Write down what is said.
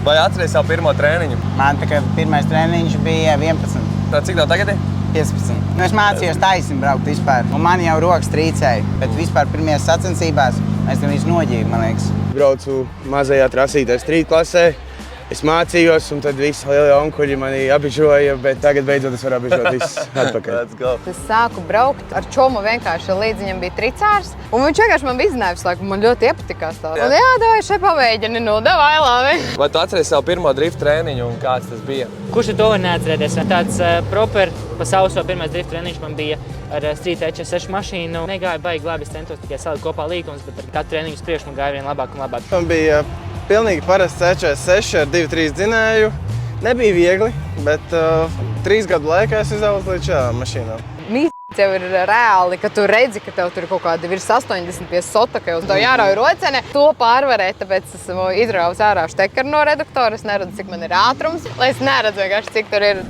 Vai atceries savu pirmo trēniņu? Man pirmais treniņš bija 11. Tā cik tev tagad ir? 15. Nu, es mācījos taisni braukt vispār. Un man jau rokas trīcēja. Bet vispār pirmajās sacensībās es tam visu noģību, man liekas. Braucu mazajā trasītē strīt klasē. Es mācījos, un tad visi lielie onkuļi mani abižoja, bet tagad beidzot es varu abižot visus atpakaļ. Let's go. Es sāku braukt ar čomu vienkārši, līdz viņam bija tricārs. Un viņš vienkārši man vizināja visu laiku, man ļoti iepatikās tā. Un davai šeit pamēģini, davai labi. Vai tu atceries savu pirmo drift trēniņu un kāds tas bija? Kurš to var neatcerēties? Tāds proper pa sauso pirmais drift treniņš man bija ar Street E46 mašīnu. Negāja baigi labi, es centos tikai salikt kopā līkumus, bet ar katru treniņu uz priekšu man gāja vien labāk un labāk. Man bija pilnīgi parasts E46 ar 2-3 dzinēju. Nebija viegli, bet 3 gadu laikā es izaugu līdz šādām mašīnām. Tev ir reāli, ka tu redzi, ka tev tur ir kaut kādi virs 80 pie sotaka, un tev jārauj rocene. To pārvarēt, tāpēc esmu izrāvis ārā štekeru no reduktora. Es neredzu, cik man ir ātrums, lai es neredzu vienkārši, cik tur ir.